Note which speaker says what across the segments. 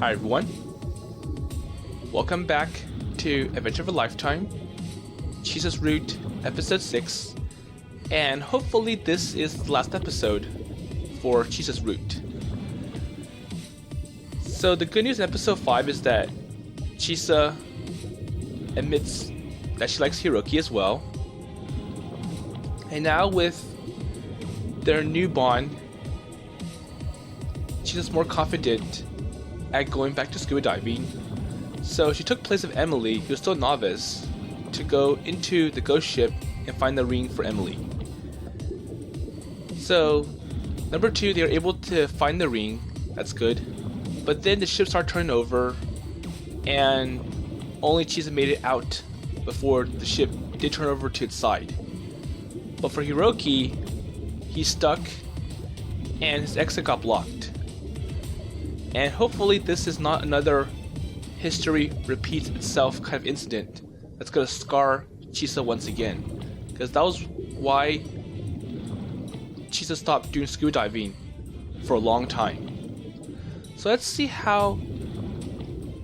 Speaker 1: Hi everyone, welcome back to Adventure of a Lifetime, Chisa's Route, Episode 6, and hopefully this is the last episode for Chisa's Route. So the good news in Episode 5 is that Chisa admits that she likes Hiroki as well, and now with their new bond, Chisa's more confident at going back to scuba diving, so she took place of Emily, who was still a novice, to go into the ghost ship and find the ring for Emily. So, number 2, they were able to find the ring, that's good, but then the ship started turning over, and only Chisa made it out before the ship did turn over to its side. But for Hiroki, he's stuck, and his exit got blocked. And hopefully this is not another history repeats itself kind of incident that's going to scar Chisa once again. Because that was why Chisa stopped doing scuba diving for a long time. So let's see how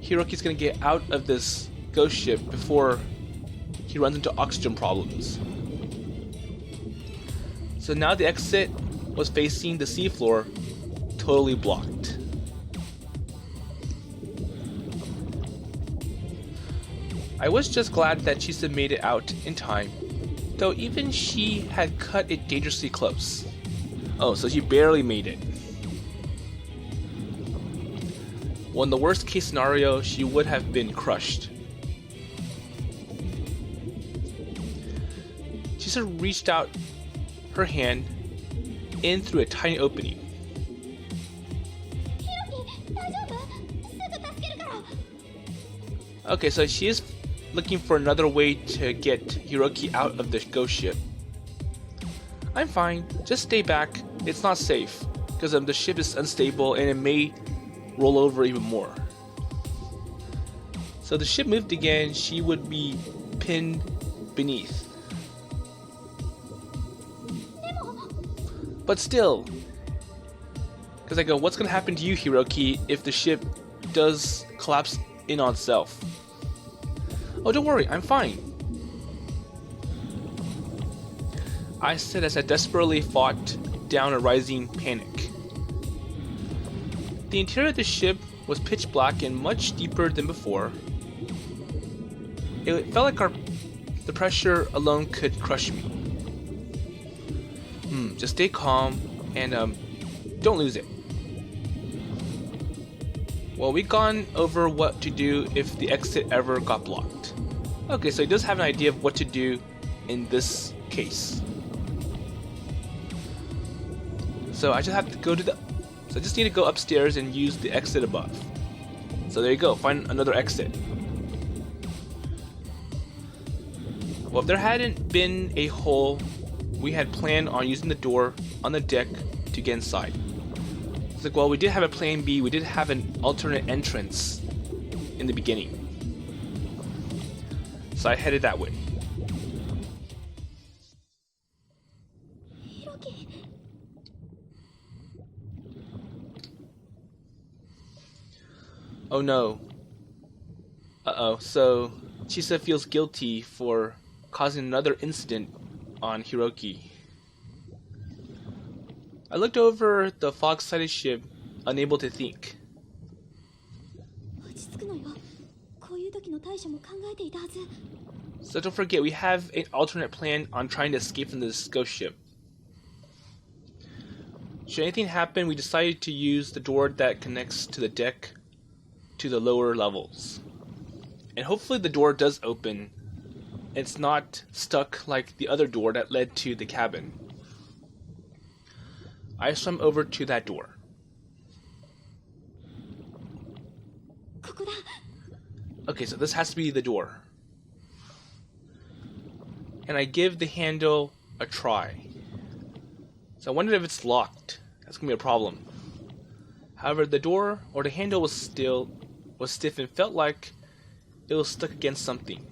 Speaker 1: Hiroki's going to get out of this ghost ship before he runs into oxygen problems. So now the exit was facing the seafloor, totally blocked. I was just glad that Chisa made it out in time, though even she had cut it dangerously close. Oh, so she barely made it. Well, in the worst case scenario, she would have been crushed. Chisa reached out her hand in through a tiny opening. Okay, so she is looking for another way to get Hiroki out of the ghost ship. I'm fine, just stay back, it's not safe, because the ship is unstable and it may roll over even more. So the ship moved again, she would be pinned beneath. But still, because I go, what's going to happen to you, Hiroki, if the ship does collapse in on itself? Oh, don't worry, I'm fine. I said as I desperately fought down a rising panic. The interior of the ship was pitch black and much deeper than before. It felt like the pressure alone could crush me. Just stay calm and don't lose it. Well, we've gone over what to do if the exit ever got blocked. Okay, so he does have an idea of what to do in this case. So I just have to go to so I just need to go upstairs and use the exit above. So there you go, find another exit. Well, if there hadn't been a hole, we had planned on using the door on the deck to get inside. It's like, well, we did have a plan B, we did have an alternate entrance in the beginning. So I headed that way.
Speaker 2: Hiroki.
Speaker 1: Oh no. Uh-oh, so Chisa feels guilty for causing another incident on Hiroki. I looked over the fog-sided ship, unable to think. So don't forget, we have an alternate plan on trying to escape from this ghost ship. Should anything happen, we decided to use the door that connects to the deck to the lower levels. And hopefully the door does open. It's not stuck like the other door that led to the cabin. I swam over to that door. Okay, so this has to be the door. And I give the handle a try. So I wondered if it's locked. That's gonna be a problem. However, the door or the handle was stiff and felt like it was stuck against something.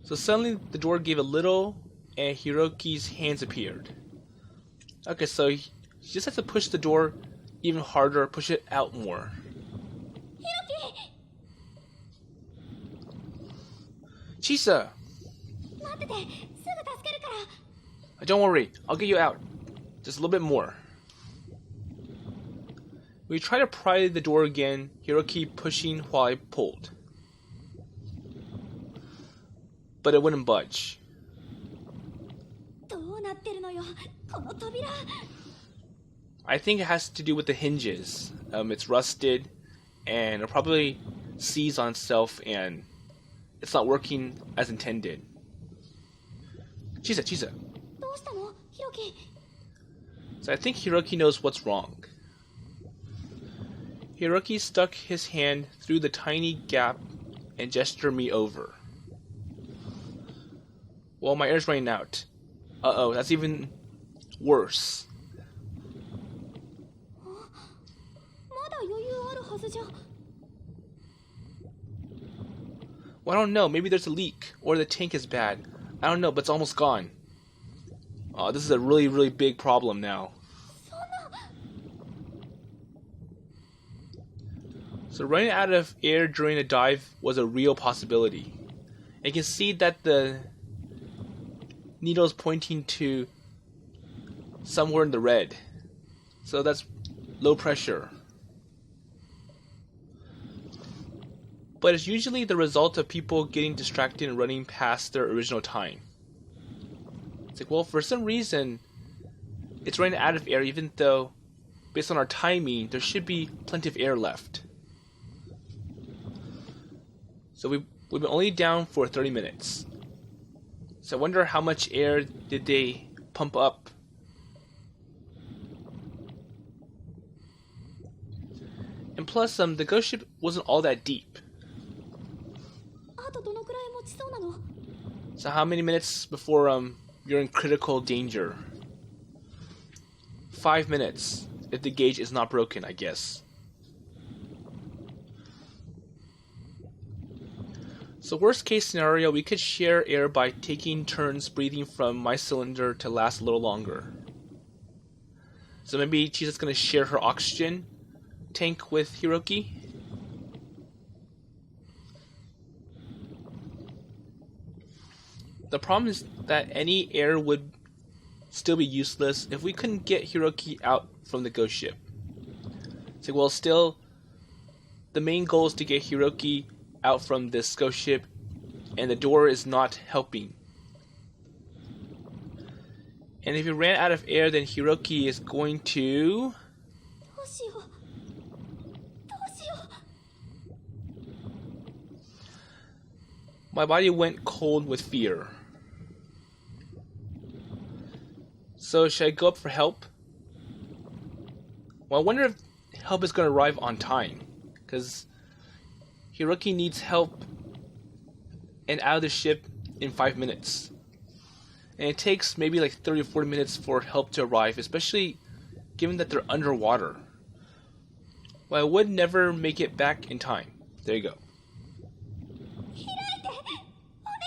Speaker 1: So suddenly the door gave a little and Hiroki's hands appeared. Okay, so She just has to push the door even harder, push it out more.
Speaker 2: Hiroki!
Speaker 1: Chisa!
Speaker 2: 待ってて、すぐ助けるから。
Speaker 1: Don't worry, I'll get you out. Just a little bit more. We try to pry the door again, Hiroki pushing while I pulled. But it wouldn't budge.
Speaker 2: どうなってるのよ、この扉。
Speaker 1: I think it has to do with the hinges. It's rusted, and it probably seized on itself, and it's not working as intended. Chisa.
Speaker 2: どうしたの、ヒロキ。
Speaker 1: So I think Hiroki knows what's wrong. Hiroki stuck his hand through the tiny gap and gestured me over. Well, my air's running out. Uh-oh, that's even worse.
Speaker 2: まだ余裕あるはずじゃ。
Speaker 1: Well, I don't know. Maybe there's a leak, or the tank is bad. I don't know, but it's almost gone. Oh, this is a really, really big problem now.
Speaker 2: そんな。
Speaker 1: So running out of air during a dive was a real possibility. And you can see that the needle is pointing to somewhere in the red. So that's low pressure. But it's usually the result of people getting distracted and running past their original time. It's like, well, for some reason, it's running out of air, even though, based on our timing, there should be plenty of air left. So we've been only down for 30 minutes. So I wonder how much air did they pump up? And plus, the ghost ship wasn't all that deep.
Speaker 2: あとどのくらい持ちそうなの。
Speaker 1: So how many minutes before you're in critical danger? 5 minutes, if the gauge is not broken, I guess. So worst case scenario, we could share air by taking turns breathing from my cylinder to last a little longer. So maybe Chisa's gonna share her oxygen tank with Hiroki? The problem is that any air would still be useless if we couldn't get Hiroki out from the ghost ship. So, well, still, the main goal is to get Hiroki out from this ghost ship, and the door is not helping. And if we ran out of air, then Hiroki is going to...
Speaker 2: どうしよう。どうしよう。
Speaker 1: My body went cold with fear. So should I go up for help? Well, I wonder if help is going to arrive on time. Because Hiroki needs help and out of the ship in 5 minutes. And it takes maybe like 30 or 40 minutes for help to arrive, especially given that they're underwater. Well, I would never make it back in time. There you go.
Speaker 2: 開いて。お願い。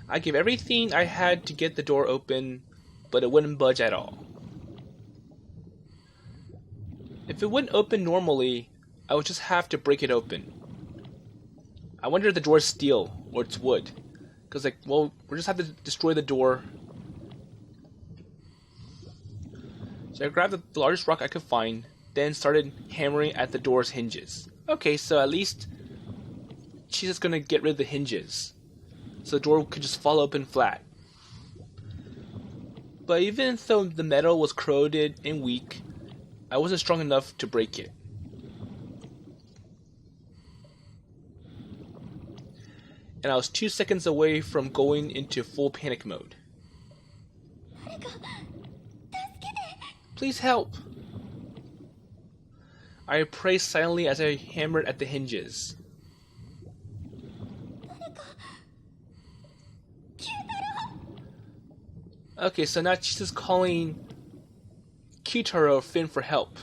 Speaker 1: I gave everything I had to get the door open, but it wouldn't budge at all. If it wouldn't open normally, I would just have to break it open. I wonder if the door is steel or it's wood. Because, like, well, we'll just have to destroy the door. So I grabbed the largest rock I could find, then started hammering at the door's hinges. Okay, so at least she's just gonna get rid of the hinges, so the door could just fall open flat. But even though the metal was corroded and weak, I wasn't strong enough to break it. And I was 2 seconds away from going into full panic mode.
Speaker 2: 誰か助けて。
Speaker 1: Please help! I prayed silently as I hammered at the hinges.
Speaker 2: 誰か。Q-Taro!
Speaker 1: Okay, so now she's just calling Q-Taro Phin for help.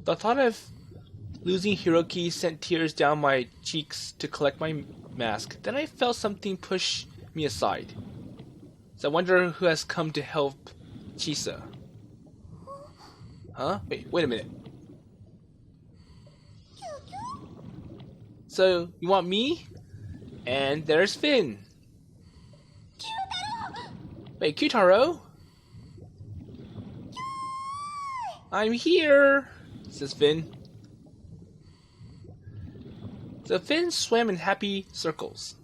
Speaker 1: The thought of losing Hiroki sent tears down my cheeks to collect my mask. Then I felt something push me aside. So I wonder who has come to help Chisa. Huh? Wait a minute. So, you want me? And there's Phin. Wait, Q-Taro? I'm here, says Phin. So Phin swam in happy circles.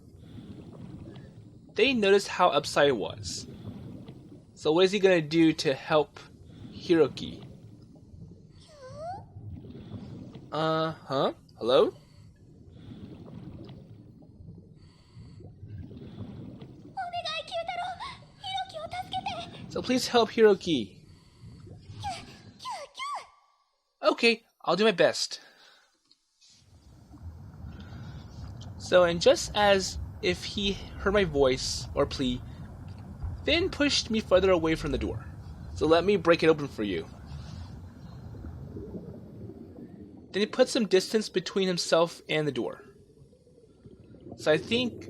Speaker 1: They noticed how upside it was. So what is he gonna do to help Hiroki? Hello? So please help Hiroki. Okay, I'll do my best. So, and just as if he heard my voice or plea, Phin pushed me further away from the door. So let me break it open for you. Then he put some distance between himself and the door. So I think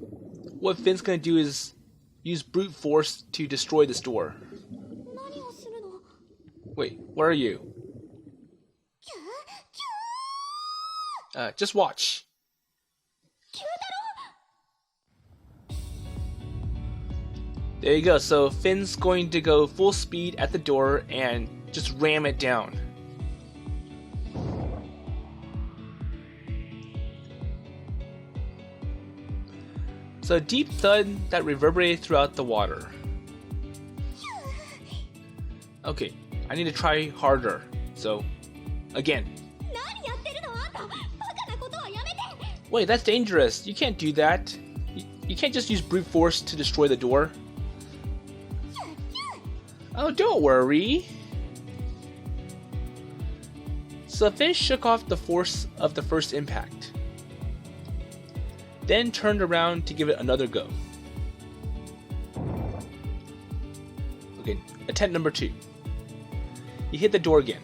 Speaker 1: what Phin's gonna do is use brute force to destroy this door. Wait, where are you? Just watch. There you go, so Phin's going to go full speed at the door and just ram it down. So a deep thud that reverberated throughout the water. Okay, I need to try harder. So, again. Wait, that's dangerous. You can't do that. You can't just use brute force to destroy the door. Oh, don't worry. So Phin shook off the force of the first impact. Then turned around to give it another go. Okay, attempt number 2. He hit the door again.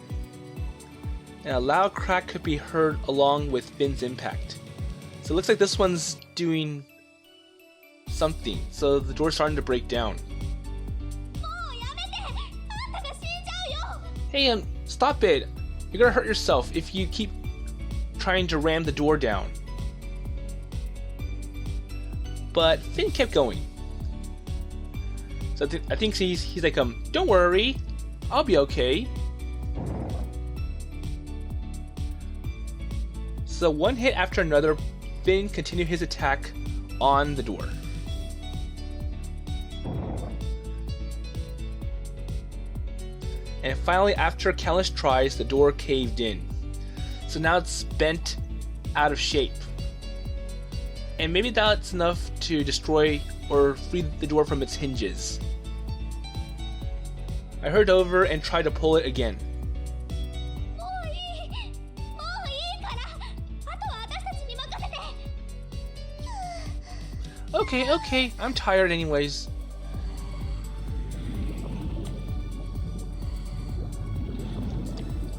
Speaker 1: And a loud crack could be heard along with Phin's impact. So it looks like this one's doing something. So the door's starting to break down. Hey, stop it! You're gonna hurt yourself if you keep trying to ram the door down. But Phin kept going. So I think he's like, don't worry, I'll be okay. So one hit after another, Phin continued his attack on the door. And finally, after countless tries, the door caved in. So now it's bent out of shape. And maybe that's enough to destroy or free the door from its hinges. I hurried over and tried to pull it again. Okay, I'm tired anyways.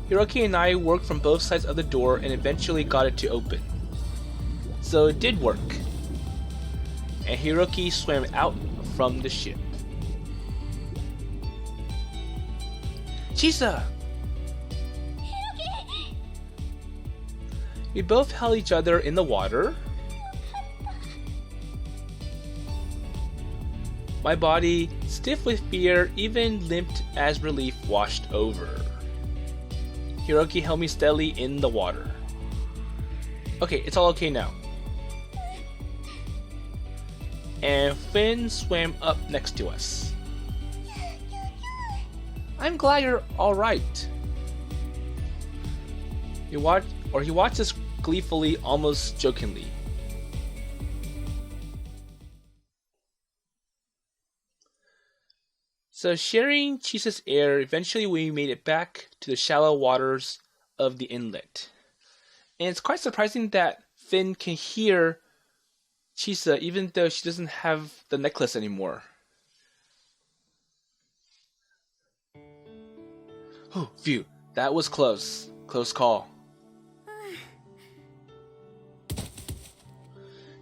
Speaker 1: Hiroki and I worked from both sides of the door and eventually got it to open. So it did work. And Hiroki swam out from the ship. Chisa! We both held each other in the water. My body, stiff with fear, even limped as relief washed over. Hiroki held me steadily in the water. Okay, it's all okay now. And Phin swam up next to us. I'm glad you're alright. He watched us gleefully, almost jokingly. So sharing Chisa's air, eventually we made it back to the shallow waters of the inlet. And it's quite surprising that Phin can hear Chisa even though she doesn't have the necklace anymore. Oh, phew, that was close. Close call.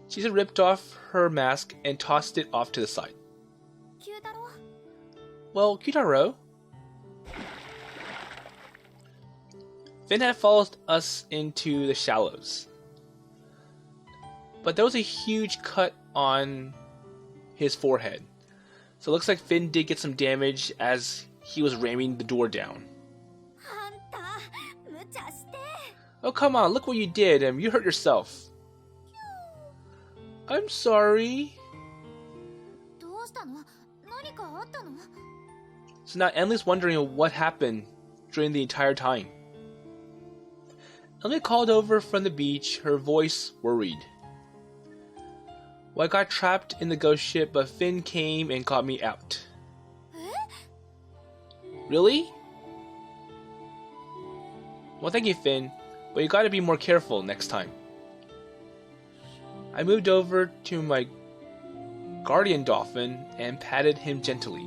Speaker 1: Chisa ripped off her mask and tossed it off to the side. Well, Q-Taro, Phin had followed us into the shallows. But there was a huge cut on his forehead. So it looks like Phin did get some damage as he was ramming the door down. Oh, come on, look what you did, and you hurt yourself. I'm sorry. So now Emily's wondering what happened during the entire time. Emily called over from the beach, her voice worried. Well, I got trapped in the ghost ship, but Phin came and got me out. Really? Well, thank you, Phin, but you gotta be more careful next time. I moved over to my guardian dolphin and patted him gently.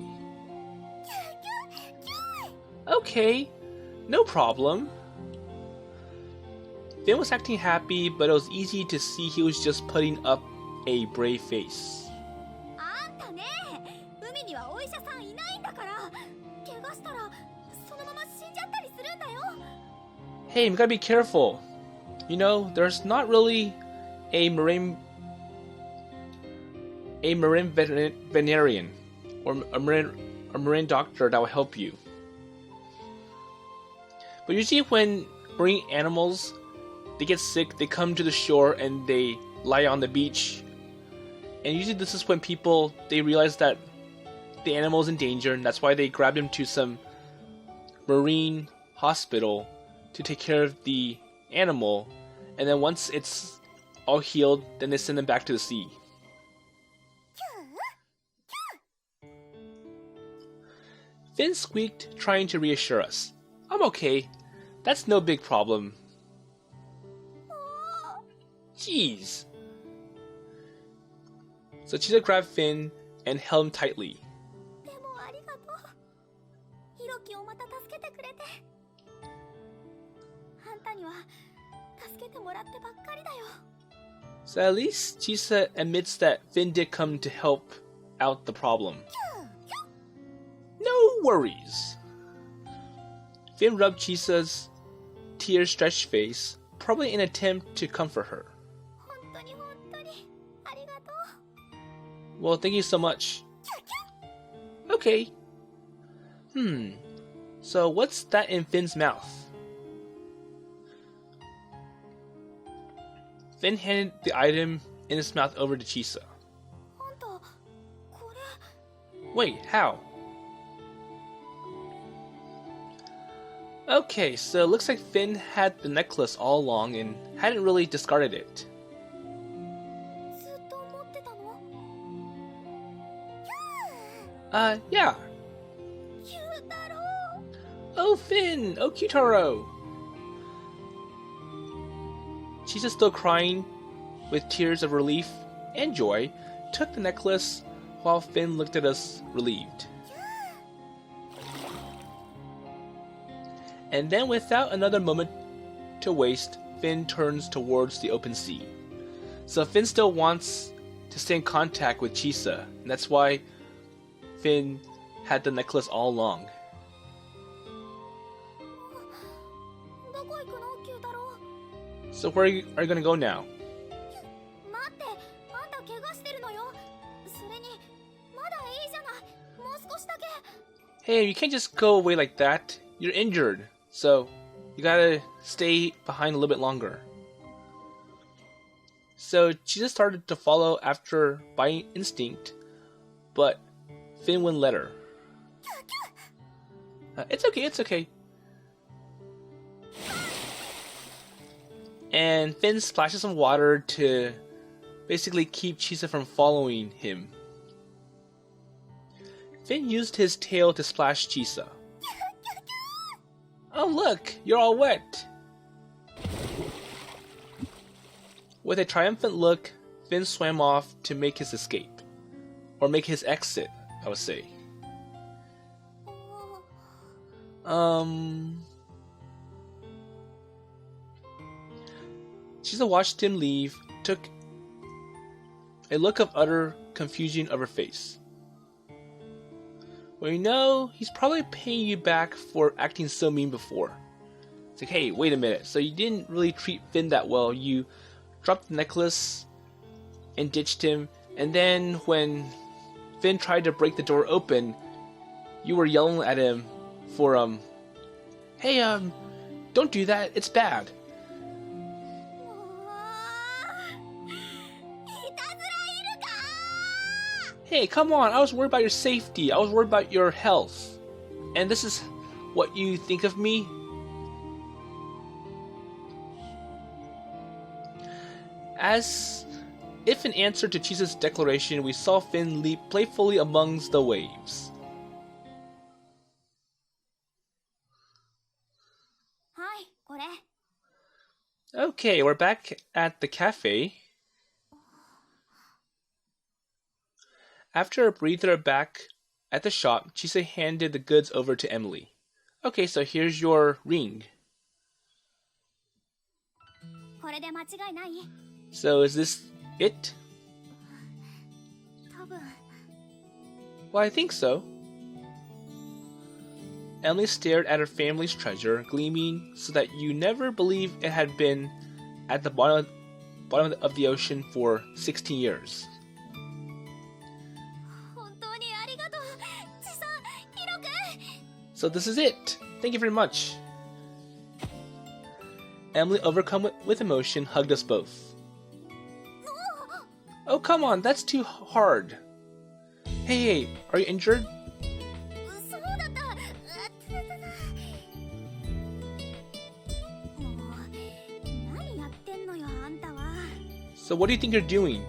Speaker 1: Okay, no problem. Phin was acting happy, but it was easy to see he was just putting up a brave face. Hey, we gotta be careful. You know, there's not really a marine veterinarian or a marine doctor that will help you. But usually when marine animals, they get sick, they come to the shore and they lie on the beach. And usually this is when people, they realize that the animal is in danger, and that's why they grab him to some marine hospital to take care of the animal. And then once it's all healed, then they send them back to the sea. Phin squeaked, trying to reassure us. I'm okay. That's no big problem. Jeez. So Chisa grabbed Phin and held him tightly. So at least Chisa admits that Phin did come to help out the problem. No worries. Phin rubbed Chisa's tear-stretched face, probably in an attempt to comfort her. Well, thank you so much. Okay. So what's that in Phin's mouth? Phin handed the item in his mouth over to Chisa. Wait, how? Okay, so it looks like Phin had the necklace all along and hadn't really discarded it. Yeah. Oh, Phin! Oh, Q-Taro! Chisa's still crying, with tears of relief and joy, took the necklace while Phin looked at us relieved. And then, without another moment to waste, Phin turns towards the open sea. So Phin still wants to stay in contact with Chisa, and that's why Phin had the necklace all along. So where are you gonna go now? Hey, you can't just go away like that. You're injured, so you gotta stay behind a little bit longer. So Chisa started to follow after by instinct, but Phin wouldn't let her. It's okay, it's okay. And Phin splashes some water to basically keep Chisa from following him. Phin used his tail to splash Chisa. Oh look, you're all wet! With a triumphant look, Phin swam off to make his escape. Or make his exit, I would say. Chisa watched him leave, took a look of utter confusion of her face. Well, you know, he's probably paying you back for acting so mean before. It's like, hey, wait a minute. So you didn't really treat Phin that well. You dropped the necklace and ditched him. And then when Phin tried to break the door open, you were yelling at him for, hey, don't do that. It's bad. Hey, come on. I was worried about your safety. I was worried about your health. And this is what you think of me? As if in answer to Chisa's declaration, we saw Phin leap playfully amongst the waves. Okay, we're back at the cafe. After a breather back at the shop, Chisa handed the goods over to Emily. Okay, so here's your ring. So is this it? Well, I think so. Emily stared at her family's treasure, gleaming so that you never believe it had been at the bottom of the ocean for 16 years. So this is it. Thank you very much. Emily, overcome with emotion, hugged us both. Oh, come on, that's too hard. Hey, are you injured? So what do you think you're doing?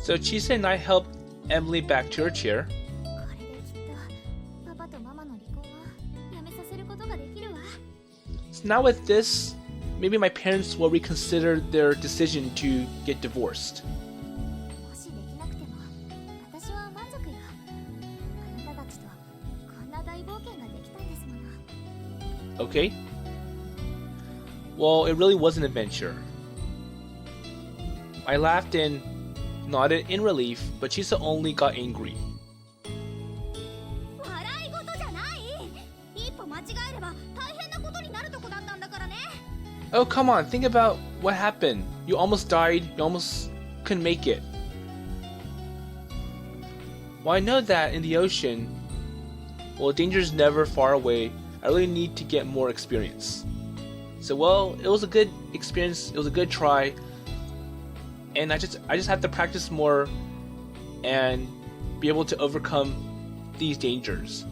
Speaker 1: So Chisa and I helped Emily back to her chair. So now with this, maybe my parents will reconsider their decision to get divorced. Okay. Well, it really was an adventure. I laughed and nodded in relief, but Chisa only got angry. Oh, come on, think about what happened. You almost died, you almost couldn't make it. Well, I know that in the ocean, well, danger's never far away. I really need to get more experience. So, well, it was a good experience, it was a good try, and I just have to practice more and be able to overcome these dangers.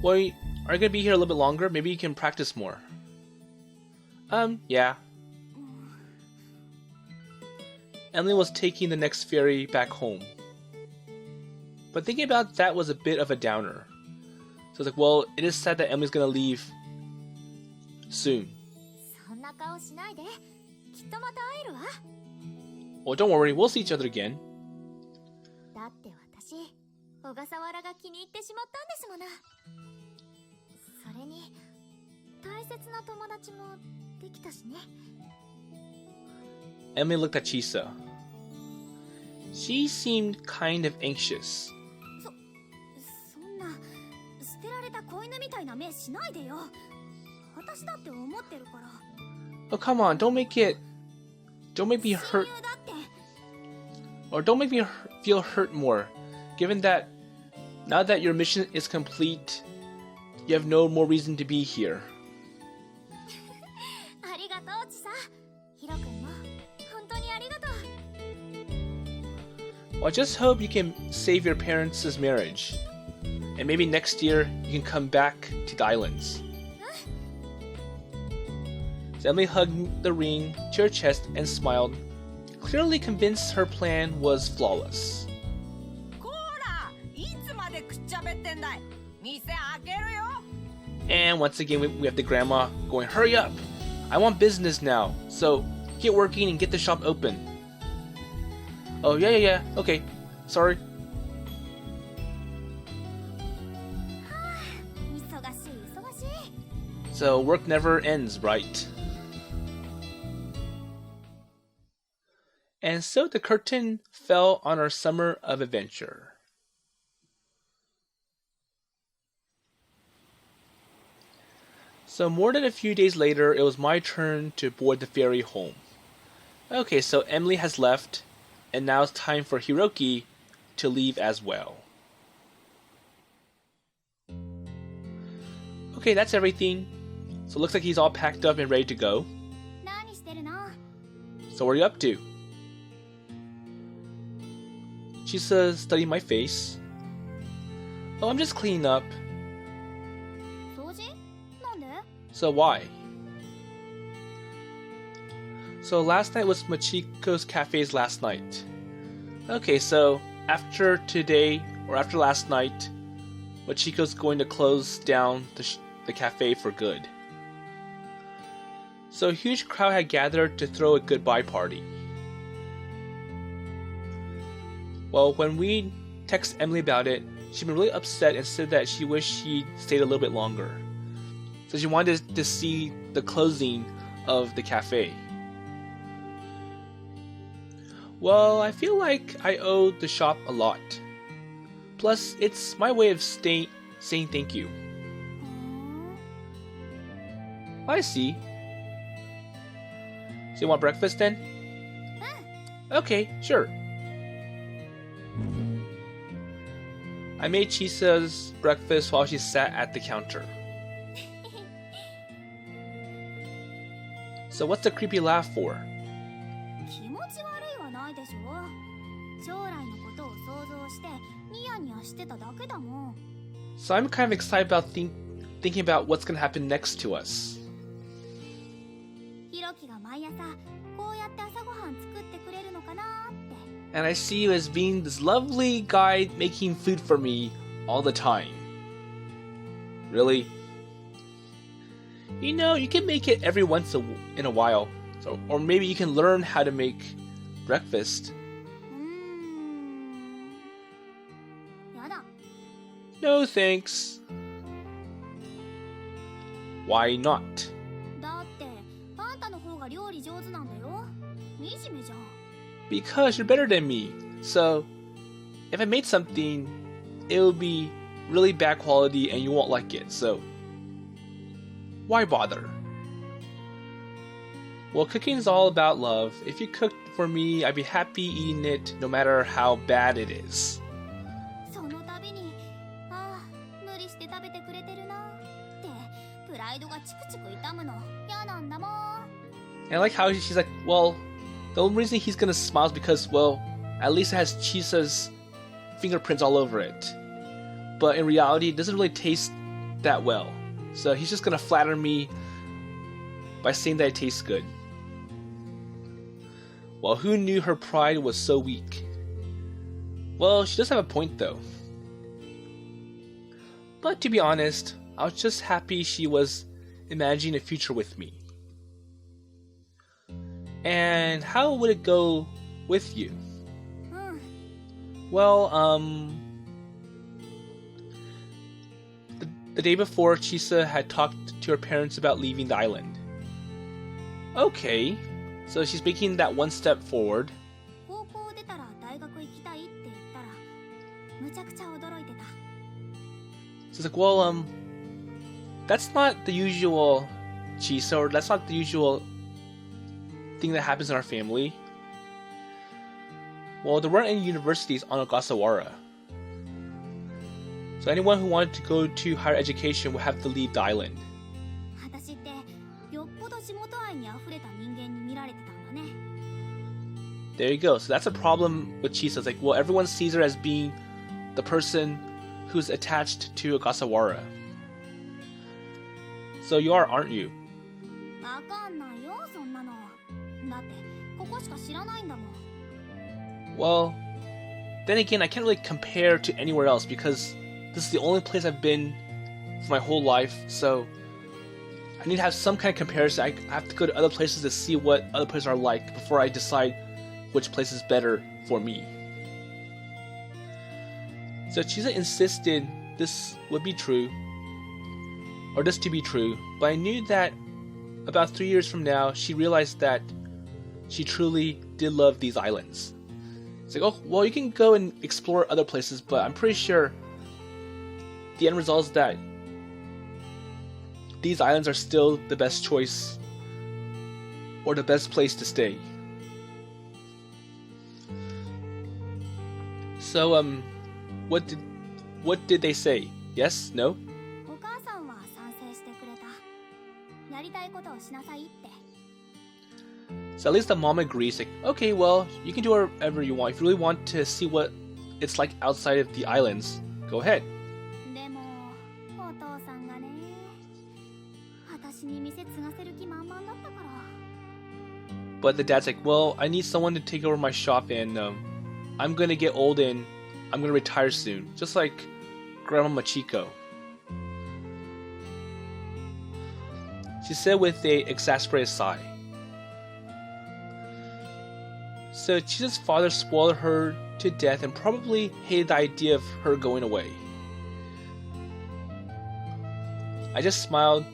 Speaker 1: Well, are you gonna be here a little bit longer? Maybe you can practice more. Yeah. Emily was taking the next ferry back home. But thinking about that was a bit of a downer. So it's like, well, it is sad that Emily's gonna leave soon. Well, don't worry, we'll see each other again. Emily looked at Chisa. She seemed kind of anxious. Oh, come on, don't make me hurt. Or don't make me feel hurt more, given that now that your mission is complete, you have no more reason to be here. Well, I just hope you can save your parents' marriage. And maybe next year you can come back to the islands. So Emily hugged the ring to her chest and smiled, clearly convinced her plan was flawless. And once again we have the grandma going, hurry up! I want business now, so get working and get the shop open. Oh, yeah, okay, sorry. So work never ends, right? And so the curtain fell on our summer of adventure. So more than a few days later, it was my turn to board the ferry home. Okay, so Emily has left, and now it's time for Hiroki to leave as well. Okay, that's everything. So it looks like he's all packed up and ready to go. So what are you up to? Chisa studying my face. Oh, I'm just cleaning up. So why? So last night was Machiko's cafe's last night. Okay, so after today, or after last night, Machiko's going to close down the cafe for good. So a huge crowd had gathered to throw a goodbye party. Well, when we texted Emily about it, she'd been really upset and said that she wished she'd stayed a little bit longer. So she wanted to see the closing of the cafe. Well, I feel like I owe the shop a lot. Plus, it's my way of saying thank you. I see. So you want breakfast then? Okay, sure. I made Chisa's breakfast while she sat at the counter. So what's the creepy laugh for? So I'm kind of excited about thinking about what's going to happen next to us. And I see you as being this lovely guy making food for me all the time. Really? You know, you can make it every once in a while. Or maybe you can learn how to make breakfast. No thanks. Why not? Because you're better than me. So, if I made something, it will be really bad quality and you won't like it. So, why bother? Well, cooking is all about love. If you cooked for me, I'd be happy eating it no matter how bad it is. And I like how she's like, well, the only reason he's gonna smile is because, well, at least it has Chisa's fingerprints all over it. But in reality, it doesn't really taste that well. So he's just gonna flatter me by saying that it tastes good. Well, who knew her pride was so weak? Well, she does have a point though. But to be honest, I was just happy she was imagining a future with me. And how would it go with you? Well, the day before, Chisa had talked to her parents about leaving the island. Okay, so she's making that one step forward. So it's like, well, that's not the usual Chisa, or that's not the usual thing that happens in our family. Well, there weren't any universities on Ogasawara. So anyone who wanted to go to higher education would have to leave the island. There you go. So that's a problem with Chisa. It's like, well, everyone sees her as being the person who's attached to Ogasawara. So you are, aren't you? Well, then again, I can't really compare to anywhere else because this is the only place I've been for my whole life, so I need to have some kind of comparison. I have to go to other places to see what other places are like before I decide which place is better for me. So Chisa insisted this would be true, or this to be true, but I knew that about 3 years from now, she realized that she truly did love these islands. It's like, oh, well, you can go and explore other places, but I'm pretty sure the end result is that these islands are still the best choice or the best place to stay. So, what did they say? Yes? No?
Speaker 2: お母さんは賛成してくれた。やりたいことをしなさいって。
Speaker 1: So at least the mom agrees, like, okay, well, you can do whatever you want. If you really want to see what it's like outside of the islands, go ahead.
Speaker 2: でも、お父さんがね、私に店継がせる気満々だったから。
Speaker 1: But the dad's like, well, I need someone to take over my shop, and I'm gonna get old and I'm gonna retire soon, just like Grandma Machiko. She said with a exasperated sigh. So Chisa's father spoiled her to death and probably hated the idea of her going away. I just smiled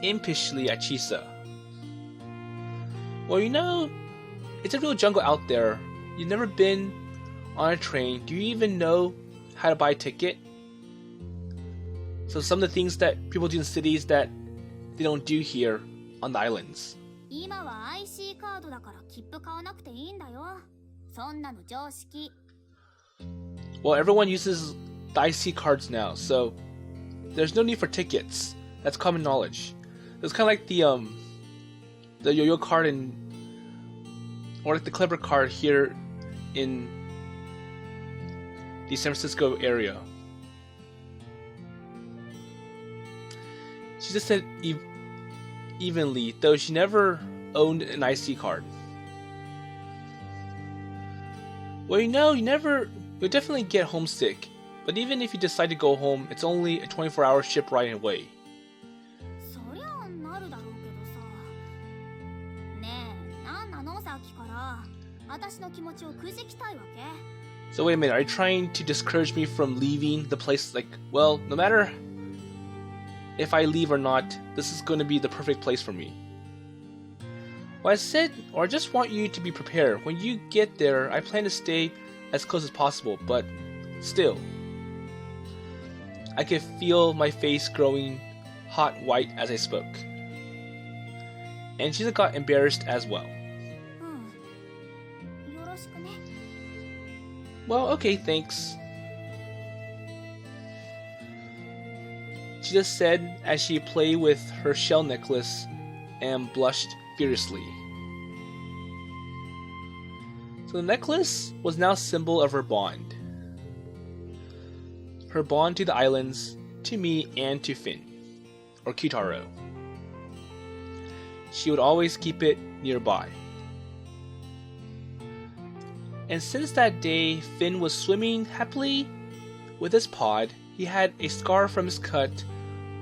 Speaker 1: impishly at Chisa. Well, you know, it's a real jungle out there. You've never been on a train. Do you even know how to buy a ticket? So some of the things that people do in cities that they don't do here on the islands.
Speaker 2: 今は IC カードだから切符買わなくていいんだよ。そんなの常識。
Speaker 1: Well, everyone uses the IC cards now, so there's no need for tickets. That's common knowledge. It's kind of like the yo-yo card or like the Clever card here in the San Francisco area. She just said evenly, though she never owned an IC card. Well, you know, you'll definitely get homesick, but even if you decide to go home, it's only a 24-hour ship ride away.
Speaker 2: そりゃなるだろうけどさ。ねえ、なんなのさっきから。私の気持ちをくじきたいわけ。
Speaker 1: So wait a minute, are you trying to discourage me from leaving the place? Like, well, no matter if I leave or not, this is going to be the perfect place for me. Well, I said, or I just want you to be prepared. When you get there, I plan to stay as close as possible, but still. I could feel my face growing hot white as I spoke. And Chisa got embarrassed as well.
Speaker 2: よろしくね。
Speaker 1: Well, okay, thanks. She just said as she played with her shell necklace and blushed furiously. So the necklace was now a symbol of her bond. Her bond to the islands, to me, and to Phin, or Q-Taro. She would always keep it nearby. And since that day, Phin was swimming happily with his pod. He had a scar from his cut,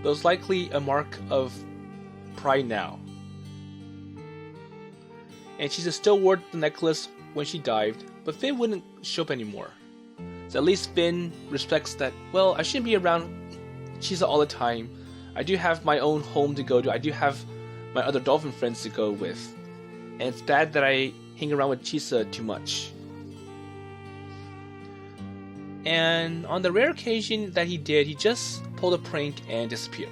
Speaker 1: but was likely a mark of pride now. And she still wore the necklace when she dived, but Phin wouldn't show up anymore. So at least Phin respects that, well, I shouldn't be around Chisa all the time. I do have my own home to go to. I do have my other dolphin friends to go with. And it's bad that I hang around with Chisa too much. And on the rare occasion that he did, he just pulled a prank and disappeared.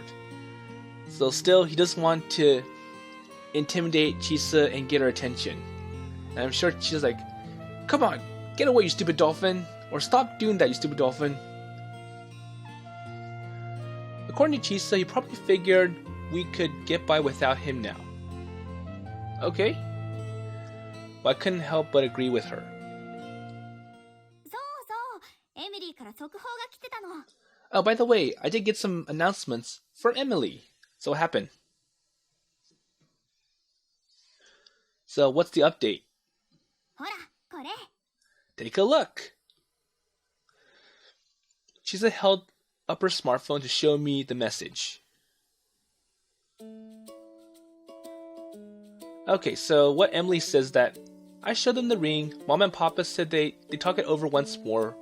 Speaker 1: So still, he doesn't want to intimidate Chisa and get her attention. And I'm sure Chisa's like, come on, get away, you stupid dolphin. Or stop doing that, you stupid dolphin. According to Chisa, he probably figured we could get by without him now. Okay. But I couldn't help but agree with her.
Speaker 2: そうそう、エミリーから速報が来てたの。
Speaker 1: Oh, by the way, I did get some announcements for Emily. So what happened? So what's the update?
Speaker 2: ほら、これ。
Speaker 1: Take a look. Chisa held up her smartphone to show me the message. Okay, so what Emily says that I showed them the ring. Mom and Papa said they talk it over once more.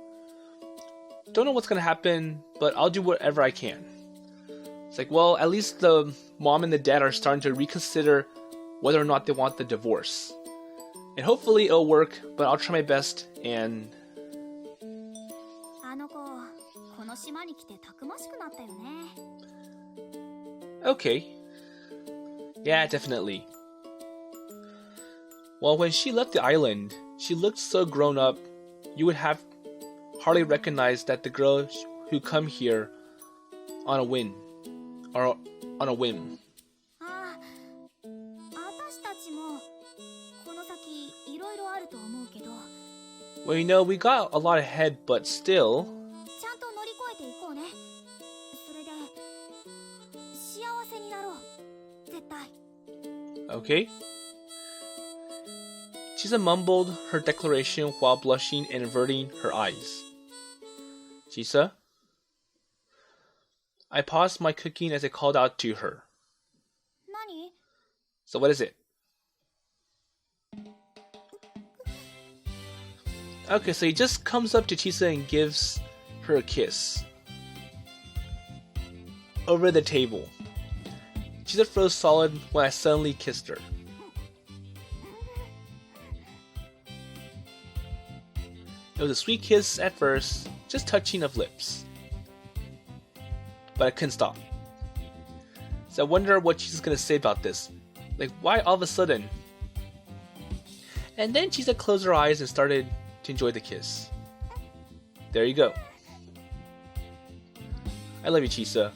Speaker 1: Don't know what's gonna happen, but I'll do whatever I can. It's like, well, at least the mom and the dad are starting to reconsider whether or not they want the divorce. And hopefully it'll work, but I'll try my best and...
Speaker 2: あの子、この島に来てたくましくなったよね。
Speaker 1: Okay. Yeah, definitely. Well, when she left the island, she looked so grown up, you would have hardly recognized that the girl who come here on a whim. Or on a whim.
Speaker 2: ああ、私たちもこの先いろいろあると思うけど、
Speaker 1: Well, you know, we got a lot ahead, but still...
Speaker 2: ちゃんと乗り越えていこうね。それで幸せになろう。絶対。
Speaker 1: Okay. Chisa mumbled her declaration while blushing and averting her eyes. Chisa? I paused my cooking as I called out to her.
Speaker 2: 何?
Speaker 1: So what is it? Okay, so he just comes up to Chisa and gives her a kiss. Over the table. Chisa froze solid when I suddenly kissed her. It was a sweet kiss at first, just touching of lips. But I couldn't stop. So I wonder what Chisa's gonna say about this. Like, why all of a sudden? And then Chisa closed her eyes and started to enjoy the kiss. There you go. I love you, Chisa.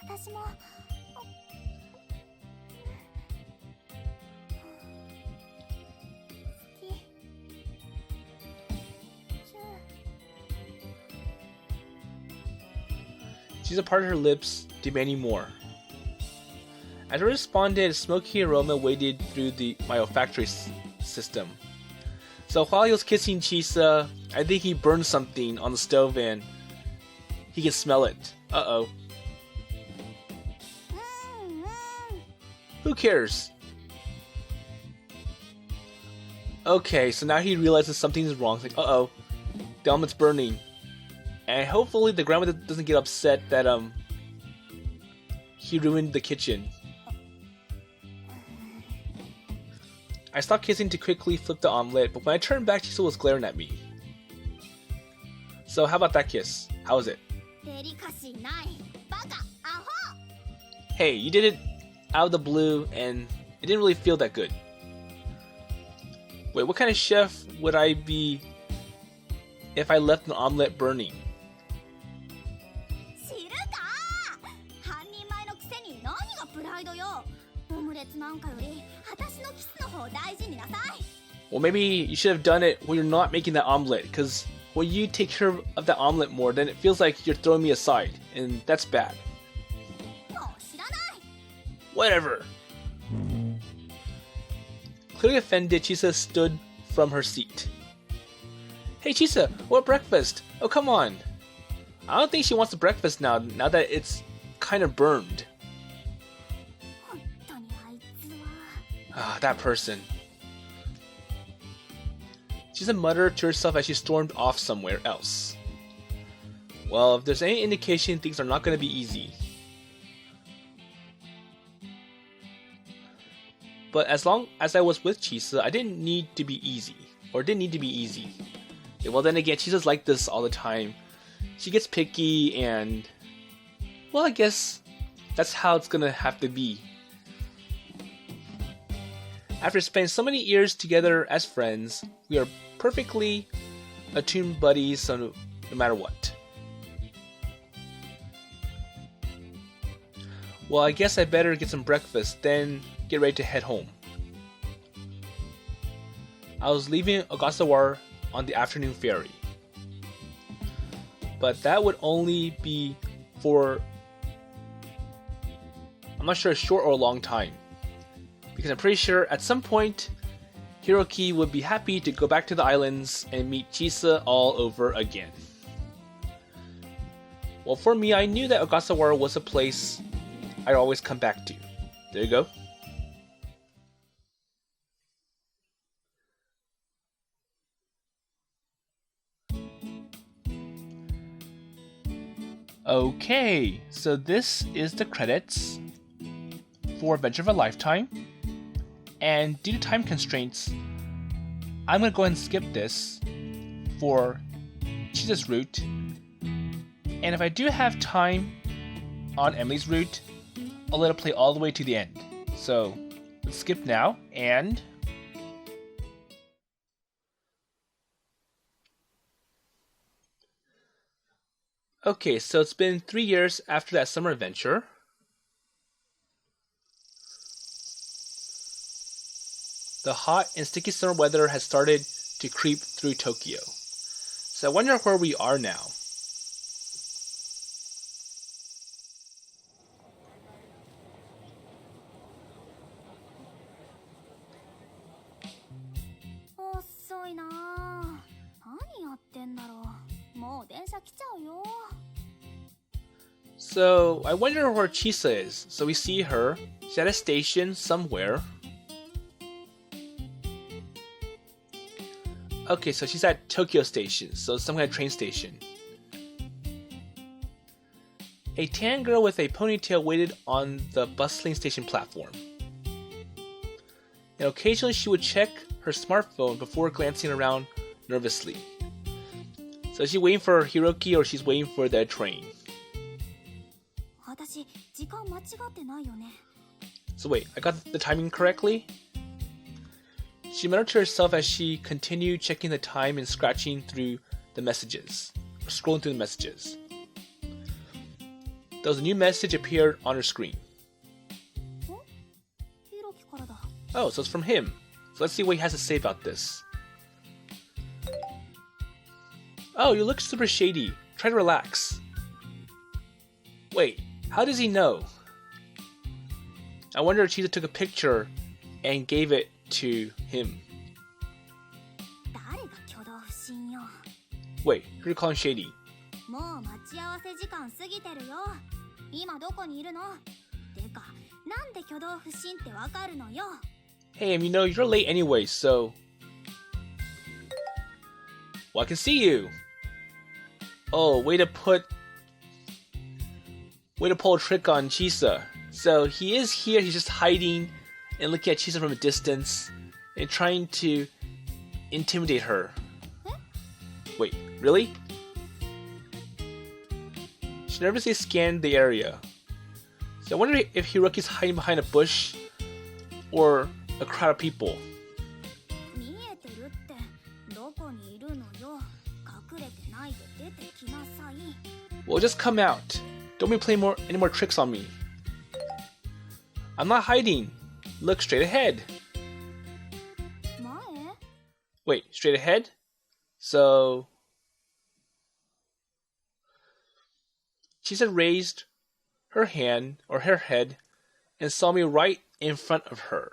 Speaker 2: 私も。
Speaker 1: Chisa parted her lips, demanding more. As I responded, a smoky aroma waded through my olfactory system. So while he was kissing Chisa, I think he burned something on the stove and he can smell it. Uh-oh. Who cares? Okay, so now he realizes something's wrong. It's like, uh-oh, the omelet's burning. And hopefully the grandmother doesn't get upset that he ruined the kitchen. I stopped kissing to quickly flip the omelet, but when I turned back, Chisa was glaring at me. So how about that kiss? How was it?
Speaker 2: デリカシーない。バカ、アホ。
Speaker 1: Hey, you did it out of the blue, and it didn't really feel that good. Wait, what kind of chef would I be if I left an omelet burning?
Speaker 2: 知るか。半人前のくせに何がプライドよ。オムレツなんかより私のキスの方大事になさい。
Speaker 1: Well, maybe you should have done it when you're not making that omelet, because when you take care of that omelet more, then it feels like you're throwing me aside, and that's bad.
Speaker 2: もう知らない。
Speaker 1: Whatever. Clearly offended, Chisa stood from her seat. Hey Chisa, what breakfast? Oh, come on. I don't think she wants the breakfast now that it's kind of burned.
Speaker 2: 本当にあいつは。
Speaker 1: Ah, that person. Chisa muttered to herself as she stormed off somewhere else. Well, if there's any indication, things are not going to be easy. But as long as I was with Chisa, I didn't need to be easy. Or didn't need to be easy. Well, then again, Chisa's like this all the time. She gets picky and... well, I guess that's how it's gonna have to be. After spending so many years together as friends, we are perfectly attuned buddies, so no matter what. Well, I guess I better get some breakfast, then get ready to head home. I was leaving Ogasawara on the afternoon ferry. But that would only be for, I'm not sure, a short or a long time. Because I'm pretty sure at some point, Hiroki would be happy to go back to the islands and meet Chisa all over again. Well, for me, I knew that Ogasawara was a place I'd always come back to. There you go. Okay, so this is the credits for Adventure of a Lifetime. And due to time constraints, I'm going to go ahead and skip this for Chisa's route. And if I do have time on Emily's route, I'll let it play all the way to the end. So let's skip now and... Okay, so it's been 3 years after that summer adventure. The hot and sticky summer weather has started to creep through Tokyo. So I wonder where we are now. So I wonder where Chisa is. So we see her. She's at a station somewhere. Okay, so she's at Tokyo Station, so some kind of train station. A tan girl with a ponytail waited on the bustling station platform. And occasionally she would check her smartphone before glancing around nervously. So she's waiting for Hiroki or she's waiting for the train. So wait, I got the timing correctly? She muttered to herself as she continued checking the time and scratching through the messages, or scrolling through the messages. There was a new message appeared on her screen. Oh, so it's from him. So let's see what he has to say about this. Oh, you look super shady. Try to relax. Wait, how does he know? I wonder if Chisa took a picture and gave it to him. Wait, who do you call him shady? Hey, you know, you're late anyway, so... Well, I can see you! Oh, way to pull a trick on Chisa. So he is here, he's just hiding and looking at Chisa from a distance and trying to intimidate her. Wait, really? She nervously scanned the area. So I wonder if Hiroki's hiding behind a bush or a crowd of people. Well, just come out. Don't be playing any more tricks on me. I'm not hiding. Look straight ahead. Wait, straight ahead? So... Chisa raised her hand, or her head, and saw me right in front of her.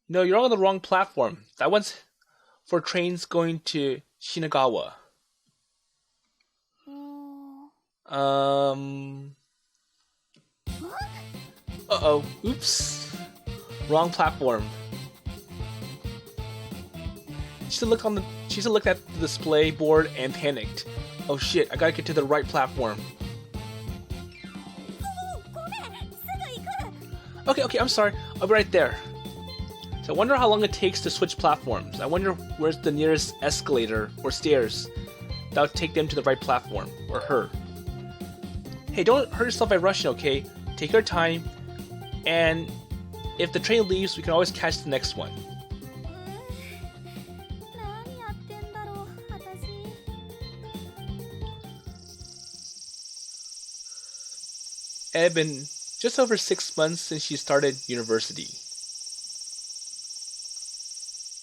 Speaker 1: No, you're on the wrong platform. That one's for trains going to Shinagawa. Uh-oh. Oops. Wrong platform. Chisa looked at the display board and panicked. Oh shit, I gotta get to the right platform. Okay, I'm sorry. I'll be right there. So I wonder how long it takes to switch platforms. I wonder where's the nearest escalator or stairs that would take them to the right platform, or her. Hey, don't hurt yourself by rushing, okay? Take your time, and if the train leaves, we can always catch the next one. It had been just over 6 months since she started university.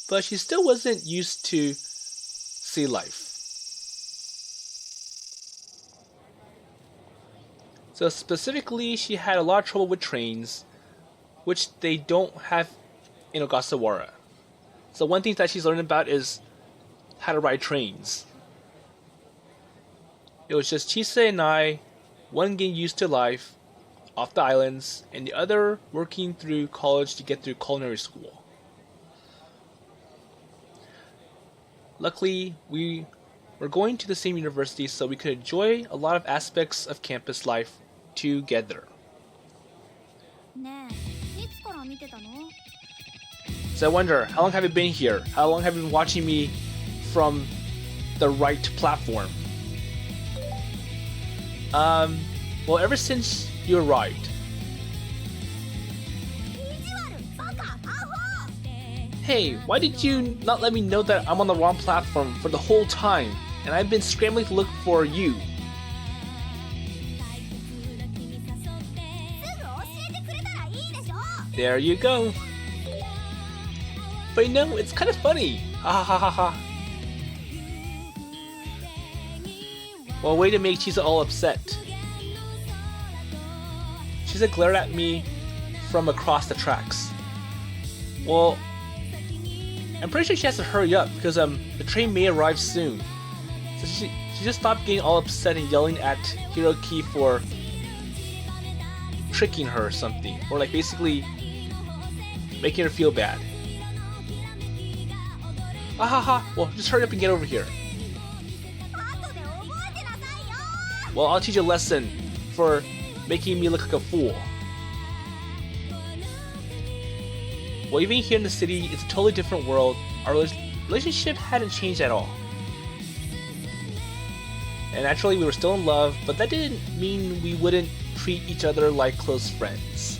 Speaker 1: But she still wasn't used to sea life. So specifically, she had a lot of trouble with trains, which they don't have in Ogasawara. So one thing that she's learning about is how to ride trains. It was just Chisa and I, one getting used to life off the islands, and the other working through college to get through culinary school. Luckily, we were going to the same university, so we could enjoy a lot of aspects of campus life together.
Speaker 2: 見てたの？
Speaker 1: So I wonder, how long have you been here? How long have you been watching me from the right platform? Well, ever since you arrived.
Speaker 2: 意地悪バカアホ
Speaker 1: Hey, why did you not let me know that I'm on the wrong platform for the whole time? And I've been scrambling to look for you.
Speaker 2: すぐ教えてくれたらいいでしょ
Speaker 1: There you go. But you know, it's kind of funny. Ha ha ha ha. Well, way to make Chisa all upset. Chisa glared at me from across the tracks. Well, I'm pretty sure she has to hurry up because the train may arrive soon. So she just stopped getting all upset and yelling at Hiroki for tricking her or something, or like basically making her feel bad. Ahaha, well, just hurry up and get over here.
Speaker 2: 後で覚えてなさいよ
Speaker 1: Well, I'll teach you a lesson for making me look like a fool. Well, even here in the city, it's a totally different world. Our relationship hadn't changed at all. And naturally, we were still in love, but that didn't mean we wouldn't treat each other like close friends.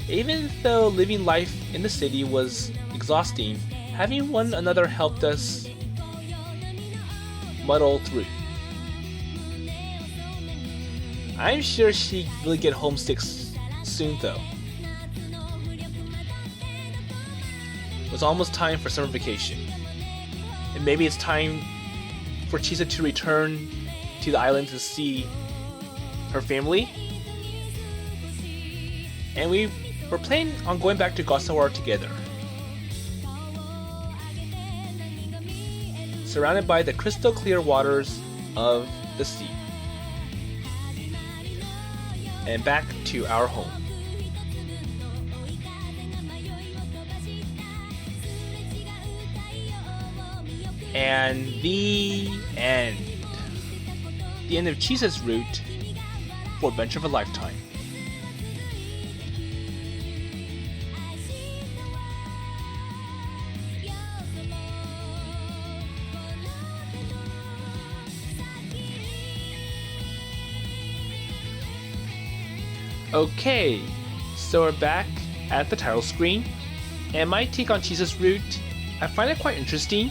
Speaker 1: Even though living life in the city was exhausting, having one another helped us muddle through. I'm sure she'd really get homesick soon though. It was almost time for summer vacation. And maybe it's time for Chisa to return to the island to see her family. And we were planning on going back to Gasawara together. Surrounded by the crystal clear waters of the sea. And back to our home. And the end. The end of Chisa's route for Adventure of a Lifetime. Okay, so we're back at the title screen, and my take on Chisa's route, I find it quite interesting.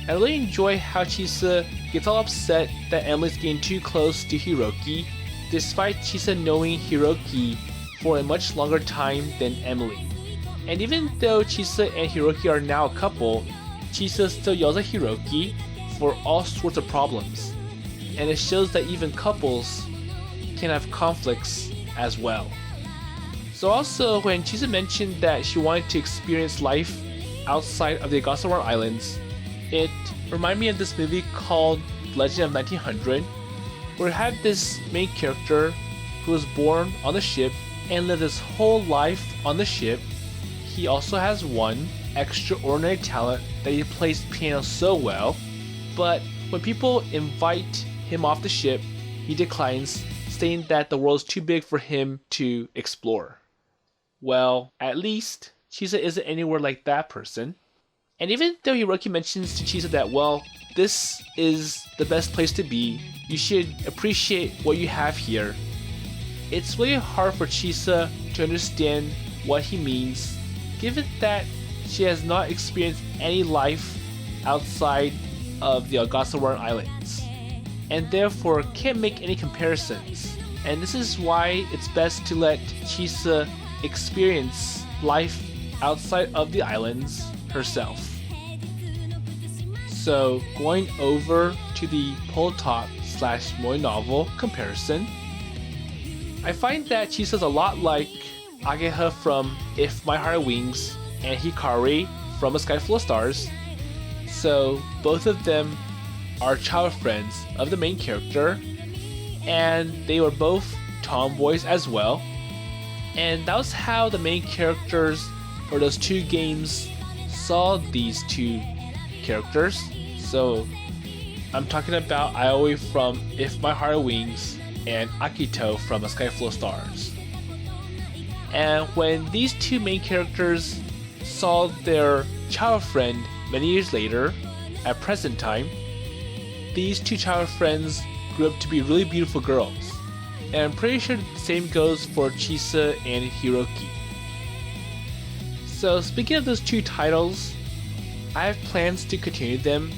Speaker 1: I really enjoy how Chisa gets all upset that Emily's getting too close to Hiroki, despite Chisa knowing Hiroki for a much longer time than Emily. And even though Chisa and Hiroki are now a couple, Chisa still yells at Hiroki for all sorts of problems. And it shows that even couples can have conflicts as well. So also, when Chisa mentioned that she wanted to experience life outside of the Ogasawara Islands, it reminded me of this movie called Legend of 1900, where it had this main character who was born on the ship and lived his whole life on the ship. He also has one extraordinary talent that he plays piano so well, but when people invite him off the ship, he declines, saying that the world is too big for him to explore. Well, at least Chisa isn't anywhere like that person. And even though Hiroki mentions to Chisa that, well, this is the best place to be, you should appreciate what you have here, it's really hard for Chisa to understand what he means, given that she has not experienced any life outside of the Ogasawara Islands, and therefore can't make any comparisons. And this is why it's best to let Chisa experience life outside of the islands herself. So going over to the Poltop/Moe novel comparison, I find that Chisa's a lot like Ageha from If My Heart Had Wings and Hikari from A Sky Full of Stars. So both of them are child friends of the main character, and they were both tomboys as well. And that was how the main characters for those two games saw these two characters. So I'm talking about Aoi from If My Heart Had Wings and Akito from A Sky Full of Stars. And when these two main characters saw their child friend many years later, at present time, these two child friends grew up to be really beautiful girls. And I'm pretty sure the same goes for Chisa and Hiroki. So speaking of those two titles, I have plans to continue them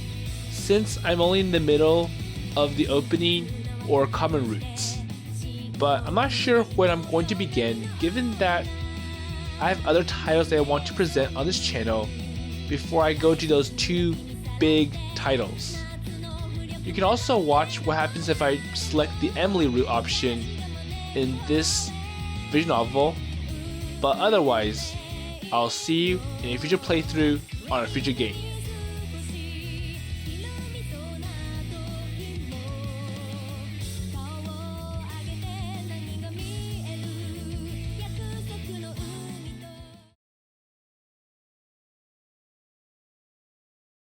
Speaker 1: since I'm only in the middle of the opening or common roots. But I'm not sure when I'm going to begin, given that I have other titles that I want to present on this channel before I go to those two big titles. You can also watch what happens if I select the Emily route option in this visual novel, but otherwise, I'll see you in a future playthrough on a future game.